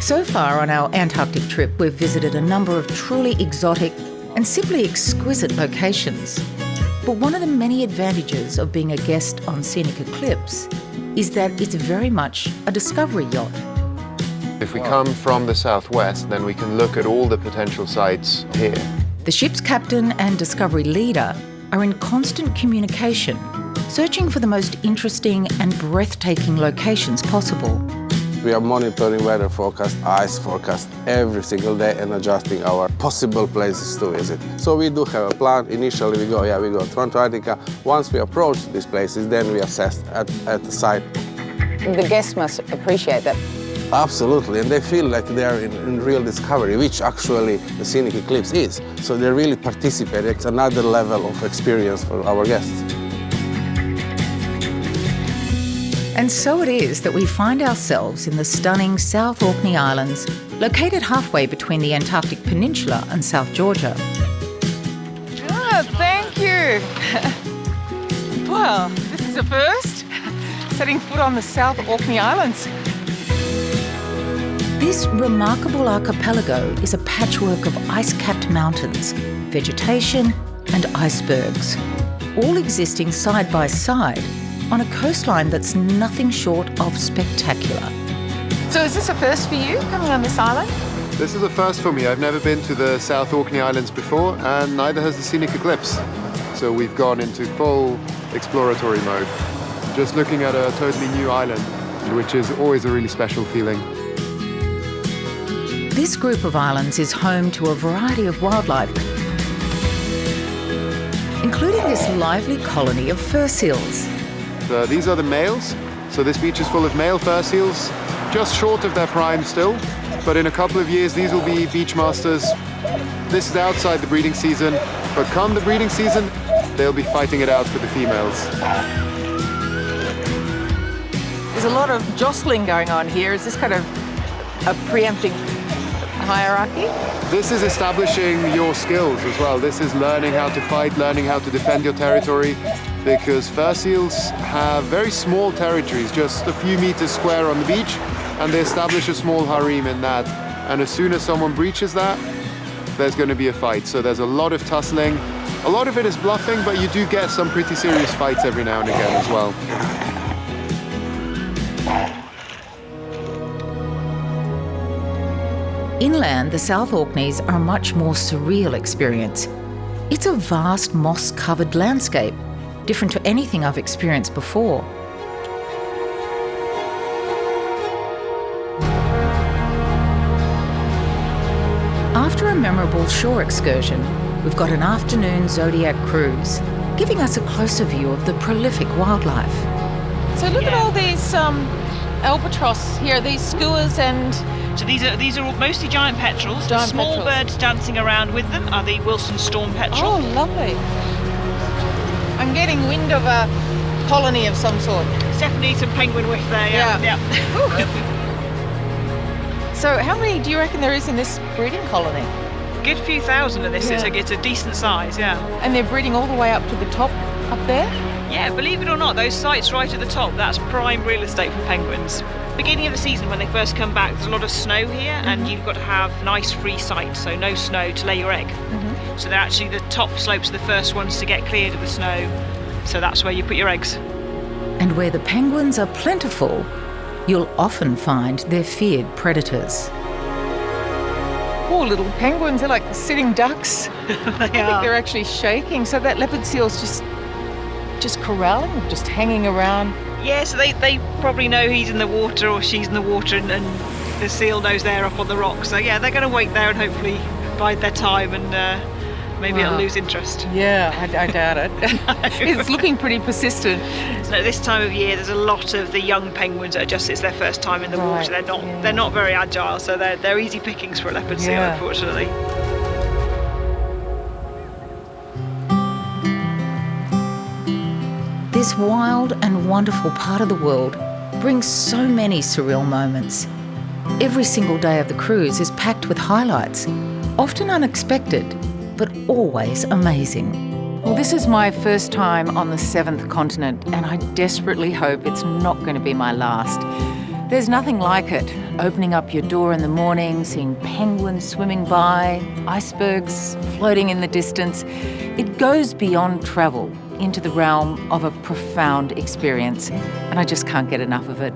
So far on our Antarctic trip, we've visited a number of truly exotic and simply exquisite locations. But one of the many advantages of being a guest on Scenic Eclipse is that it's very much a Discovery Yacht. If we come from the southwest, then we can look at all the potential sites here. The ship's captain and Discovery leader are in constant communication, searching for the most interesting and breathtaking locations possible. We are monitoring weather forecast, ice forecast every single day and adjusting our possible places to visit. So we do have a plan. Initially we go to Antarctica. Once we approach these places, then we assess at the site. The guests must appreciate that. Absolutely, and they feel like they are in real discovery, which actually the Scenic Eclipse is. So they really participate. It's another level of experience for our guests. And so it is that we find ourselves in the stunning South Orkney Islands, located halfway between the Antarctic Peninsula and South Georgia. Oh, thank you. Well, this is a first, setting foot on the South Orkney Islands. This remarkable archipelago is a patchwork of ice-capped mountains, vegetation and icebergs, all existing side by side on a coastline that's nothing short of spectacular. So is this a first for you, coming on this island? This is a first for me. I've never been to the South Orkney Islands before, and neither has the Scenic Eclipse. So we've gone into full exploratory mode, just looking at a totally new island, which is always a really special feeling. This group of islands is home to a variety of wildlife, including this lively colony of fur seals. These are the males, so this beach is full of male fur seals, just short of their prime still, but in a couple of years these will be beach masters. This is outside the breeding season, but come the breeding season, they'll be fighting it out for the females. There's a lot of jostling going on here. Is this kind of a preempting hierarchy? This is establishing your skills as well. This is learning how to fight, learning how to defend your territory, because fur seals have very small territories, just a few meters square on the beach, and they establish a small harem in that. And as soon as someone breaches that, there's going to be a fight. So there's a lot of tussling. A lot of it is bluffing, but you do get some pretty serious fights every now and again as well. Inland, the South Orkneys are a much more surreal experience. It's a vast moss-covered landscape, different to anything I've experienced before. After a memorable shore excursion, we've got an afternoon Zodiac cruise, giving us a closer view of the prolific wildlife. So look at all these albatross here, these skuas, and so these are all mostly giant petrels. The small birds dancing around with them are the Wilson storm petrel. Oh, lovely. I'm getting wind of a colony of some sort. There's definitely some penguin whiff there, yeah. So how many do you reckon there is in this breeding colony? Good few thousand of this. It's a decent size, yeah. And they're breeding all the way up to the top up there? Yeah, believe it or not, those sites right at the top, that's prime real estate for penguins. Beginning of the season when they first come back, there's a lot of snow here, and you've got to have nice free sites, so no snow to lay your egg. So they're actually the top slopes are the first ones to get cleared of the snow, so that's where you put your eggs. And where the penguins are plentiful, you'll often find their feared predators. Poor little penguins, they're like sitting ducks. They I think they're actually shaking, so that leopard seal's just corralling, just hanging around. Yeah, so they probably know he's in the water or she's in the water, and the seal knows they're up on the rock. So yeah, they're going to wait there and hopefully bide their time, and maybe it'll lose interest. Yeah, I doubt it. It's looking pretty persistent. So this time of year, there's a lot of the young penguins that it's their first time in the water. They're not very agile, so they're easy pickings for a leopard seal, unfortunately. This wild and wonderful part of the world brings so many surreal moments. Every single day of the cruise is packed with highlights, often unexpected, but always amazing. Well, this is my first time on the 7th continent, and I desperately hope it's not going to be my last. There's nothing like it. opening up your door in the morning, seeing penguins swimming by, icebergs floating in the distance. It goes beyond travel into the realm of a profound experience, and I just can't get enough of it.